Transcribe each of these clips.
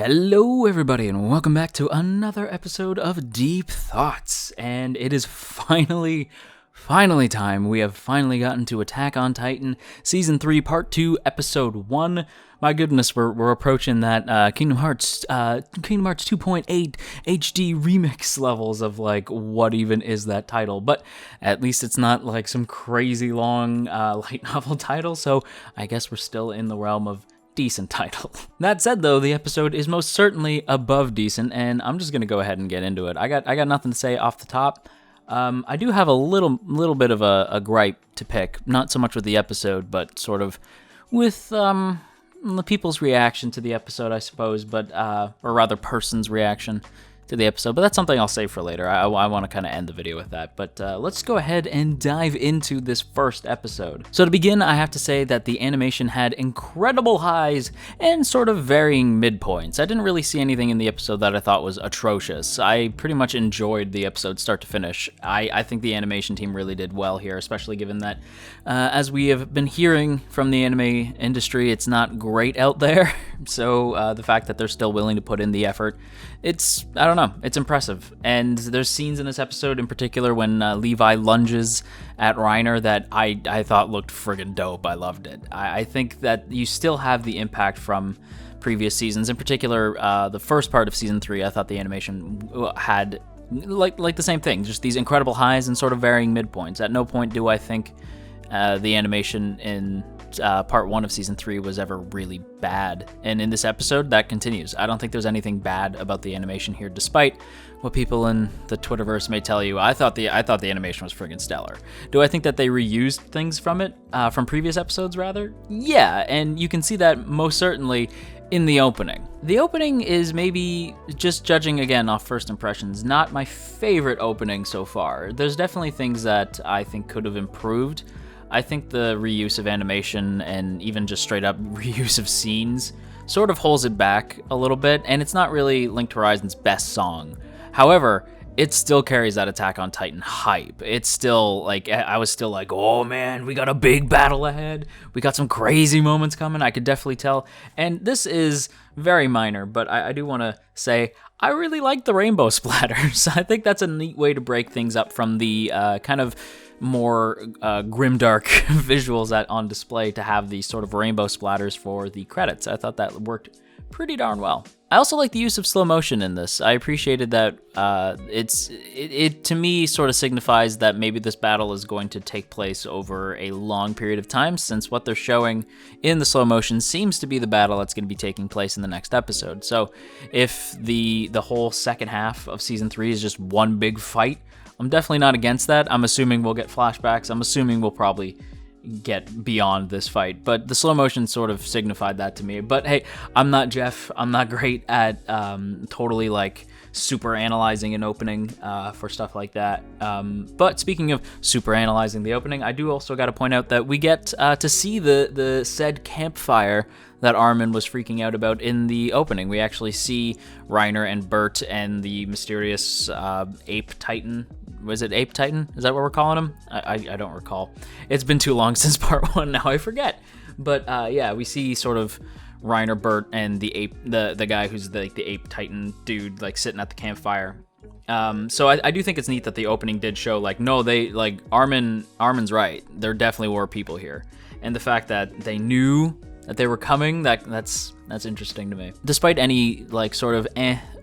Hello, everybody, and welcome back to another episode of Deep Thoughts. And it is finally time. We have finally gotten to Attack on Titan, Season 3, Part 2, Episode 1. My goodness, we're approaching that Kingdom Hearts 2.8 HD remix levels of, like, what even is that title? But at least it's not, like, some crazy long light novel title, so I guess we're still in the realm of decent title. That said, though, the episode is most certainly above decent, and I'm just gonna go ahead and get into it. I got nothing to say off the top. I do have a little bit of a gripe to pick, not so much with the episode, but sort of with the people's reaction to the episode, I suppose, but or rather, person's reaction to the episode, but that's something I'll save for later. I want to kind of end the video with that, but let's go ahead and dive into this first episode. So to begin, I have to say that the animation had incredible highs and sort of varying midpoints. I didn't really see anything in the episode that I thought was atrocious. I pretty much enjoyed the episode start to finish. I think the animation team really did well here, especially given that, as we have been hearing from the anime industry, it's not great out there, so the fact that they're still willing to put in the effort, I don't know, it's impressive. And there's scenes in this episode in particular when Levi lunges at Reiner that I thought looked friggin' dope. I loved it. I think that you still have the impact from previous seasons. In particular, the first part of Season 3, I thought the animation had like the same thing, just these incredible highs and sort of varying midpoints. At no point do I think the animation in part 1 of Season 3 was ever really bad, and in this episode that continues. I don't think there's anything bad about the animation here, despite what people in the Twitterverse may tell you. I thought the animation was friggin' stellar. Do I think that they reused things from it, from previous episodes rather? Yeah, and you can see that most certainly in the opening. The opening is, maybe just judging again off first impressions, not my favorite opening so far. There's definitely things that I think could have improved. I think the reuse of animation and even just straight up reuse of scenes sort of holds it back a little bit, and it's not really Link to Horizon's best song. However, it still carries that Attack on Titan hype. It's still, like, I was still like, oh man, we got a big battle ahead. We got some crazy moments coming, I could definitely tell. And this is very minor, but I do want to say, I really like the rainbow splatters. I think that's a neat way to break things up from the kind of more grimdark visuals on display, to have these sort of rainbow splatters for the credits. I thought that worked pretty darn well. I also like the use of slow motion in this. I appreciated that it to me sort of signifies that maybe this battle is going to take place over a long period of time, since what they're showing in the slow motion seems to be the battle that's going to be taking place in the next episode. So if the whole second half of Season 3 is just one big fight, I'm definitely not against that. I'm assuming we'll get flashbacks. I'm assuming we'll probably get beyond this fight, but the slow motion sort of signified that to me. But hey, I'm not Jeff. I'm not great at totally like super analyzing an opening for stuff like that. But speaking of super analyzing the opening, I do also got to point out that we get to see the said campfire that Armin was freaking out about in the opening. We actually see Reiner and Bert and the mysterious ape titan. Was it Ape Titan? Is that what we're calling him? I don't recall. It's been too long since part 1, now I forget. But yeah, we see sort of Reiner, Bert, and the ape, the guy who's the Ape Titan dude, like sitting at the campfire. So I do think it's neat that the opening did show, like, no, they, like, Armin's right. There definitely were people here. And the fact that they knew that they were coming, that's interesting to me. Despite any, like, sort of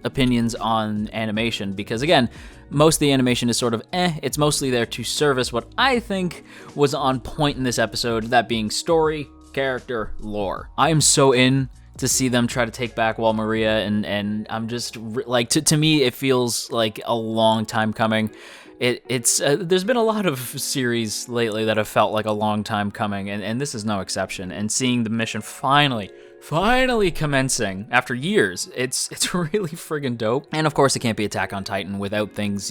opinions on animation, because again, most of the animation is sort of it's mostly there to service what I think was on point in this episode, that being story, character, lore. I am so in to see them try to take back Wall Maria, and I'm just like, to me it feels like a long time coming. It's there's been a lot of series lately that have felt like a long time coming, and this is no exception. And seeing the mission finally commencing after years, it's really friggin' dope. And of course, it can't be Attack on Titan without things,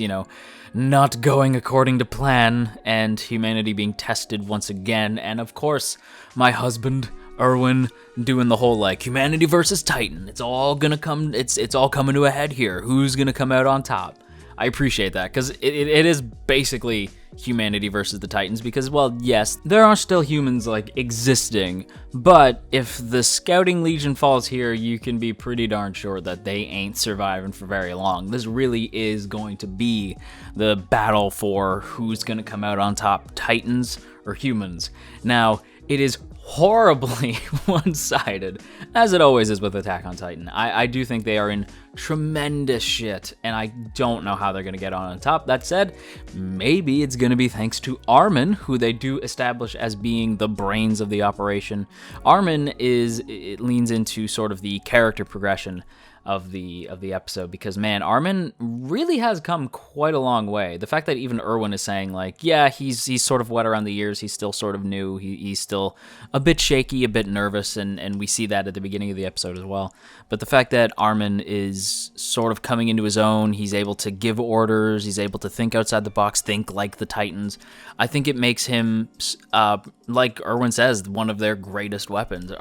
not going according to plan, and humanity being tested once again. And of course, my husband Erwin doing the whole, like, humanity versus Titan. It's all gonna come. It's all coming to a head here. Who's gonna come out on top? I appreciate that, because it is basically humanity versus the Titans, because, well, yes, there are still humans, like, existing, but if the Scouting Legion falls here, you can be pretty darn sure that they ain't surviving for very long. This really is going to be the battle for who's going to come out on top, Titans or humans. Now, it is horribly one-sided, as it always is with Attack on Titan. I do think they are in tremendous shit, and I don't know how they're going to get on top. That said, maybe it's going to be thanks to Armin, who they do establish as being the brains of the operation. Armin it leans into sort of the character progression of the episode, because, man, Armin really has come quite a long way. The fact that even Erwin is saying, like, yeah, he's sort of wet around the ears, he's still sort of new, he's still a bit shaky, a bit nervous, and we see that at the beginning of the episode as well. But the fact that Armin is sort of coming into his own, he's able to give orders, he's able to think outside the box, think like the Titans, I think it makes him, like Erwin says, one of their greatest weapons.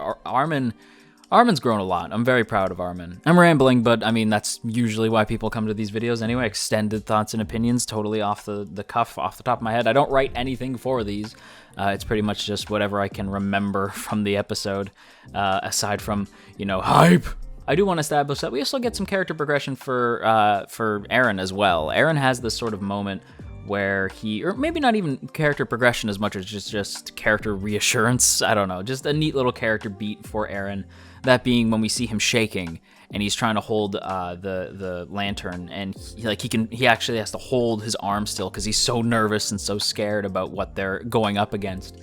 Armin's grown a lot. I'm very proud of Armin. I'm rambling, but I mean, that's usually why people come to these videos anyway. Extended thoughts and opinions, totally off the cuff, off the top of my head. I don't write anything for these. It's pretty much just whatever I can remember from the episode, aside from, hype. I do want to establish that we also get some character progression for Eren as well. Eren has this sort of moment where or maybe not even character progression as much as just character reassurance. I don't know, just a neat little character beat for Eren. That being when we see him shaking and he's trying to hold the lantern, and he actually has to hold his arm still because he's so nervous and so scared about what they're going up against.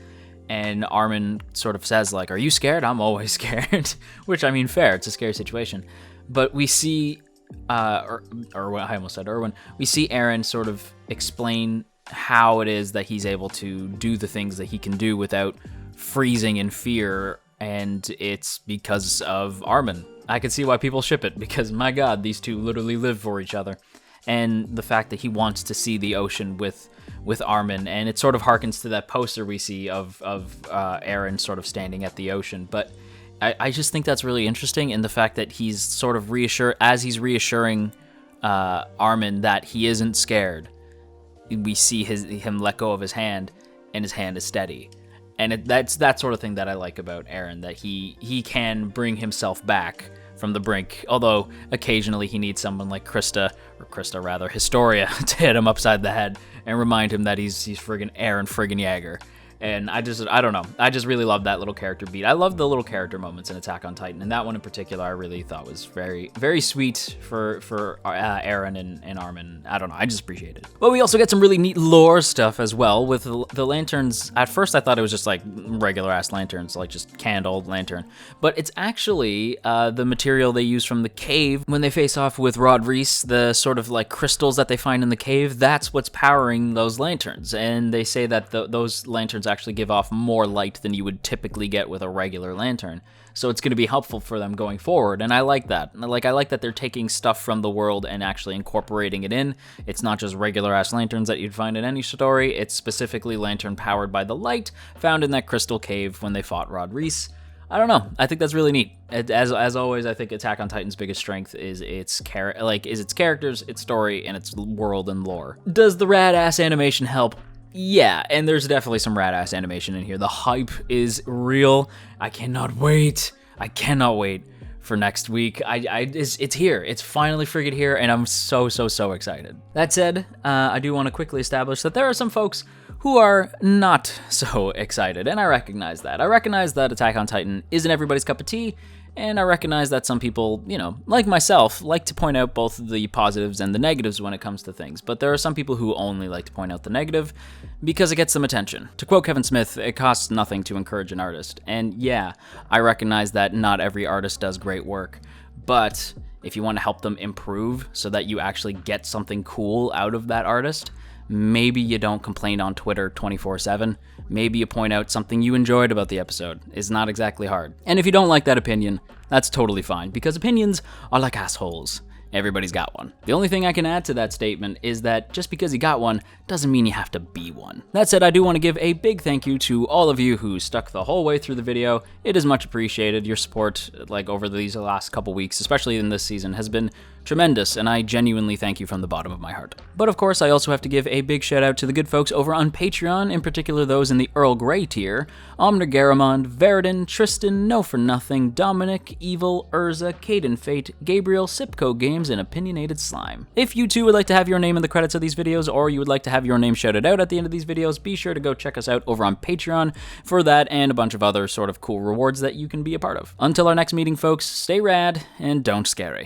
And Armin sort of says, like, "Are you scared? I'm always scared," which, I mean, fair. It's a scary situation, but we see. I almost said Erwin. We see Eren sort of explain how it is that he's able to do the things that he can do without freezing in fear, and it's because of Armin. I can see why people ship it, because, my god, these two literally live for each other. And the fact that he wants to see the ocean with Armin, and it sort of harkens to that poster we see of Eren sort of standing at the ocean, but I just think that's really interesting, in the fact that he's sort of reassuring Armin that he isn't scared. We see him let go of his hand, and his hand is steady. And that's that sort of thing that I like about Eren, that he can bring himself back from the brink, although occasionally he needs someone like Historia, to hit him upside the head and remind him that he's friggin' Eren friggin' Yeager. And I don't know. I just really love that little character beat. I love the little character moments in Attack on Titan, and that one in particular I really thought was very, very sweet for Eren and Armin. I don't know. I just appreciate it. But we also get some really neat lore stuff as well with the lanterns. At first I thought it was just like regular ass lanterns, like just candle lantern. But it's actually the material they use from the cave when they face off with Rod Reese, the sort of like crystals that they find in the cave. That's what's powering those lanterns. And they say that those lanterns actually give off more light than you would typically get with a regular lantern. So it's going to be helpful for them going forward, and I like that. I like that they're taking stuff from the world and actually incorporating it in. It's not just regular-ass lanterns that you'd find in any story. It's specifically lantern powered by the light found in that crystal cave when they fought Rod Reese. I don't know. I think that's really neat. As always, I think Attack on Titan's biggest strength is its characters, its story, and its world and lore. Does the rad-ass animation help? Yeah, and there's definitely some rad-ass animation in here. The hype is real. I cannot wait. For next week. It's here. It's finally friggin' here, and I'm so excited. That said, I do want to quickly establish that there are some folks who are not so excited, and I recognize that. I recognize that Attack on Titan isn't everybody's cup of tea, and I recognize that some people, like myself, like to point out both the positives and the negatives when it comes to things. But there are some people who only like to point out the negative because it gets them attention. To quote Kevin Smith, it costs nothing to encourage an artist. And yeah, I recognize that not every artist does great work. But if you want to help them improve so that you actually get something cool out of that artist, maybe you don't complain on Twitter 24/7. Maybe you point out something you enjoyed about the episode. It's not exactly hard. And if you don't like that opinion, that's totally fine, because opinions are like assholes. everybody's got one. The only thing I can add to that statement is that just because you got one doesn't mean you have to be one. That said, I do want to give a big thank you to all of you who stuck the whole way through the video. It is much appreciated. Your support, like over these last couple weeks, especially in this season, has been tremendous, and I genuinely thank you from the bottom of my heart. But of course, I also have to give a big shout out to the good folks over on Patreon, in particular those in the Earl Grey tier: Omner Garamond, Veridin, Tristan, No For Nothing, Dominic, Evil, Urza, Caden Fate, Gabriel, Sipco Games, and Opinionated Slime. If you too would like to have your name in the credits of these videos, or you would like to have your name shouted out at the end of these videos, be sure to go check us out over on Patreon for that and a bunch of other sort of cool rewards that you can be a part of. Until our next meeting, folks, stay rad and don't scary.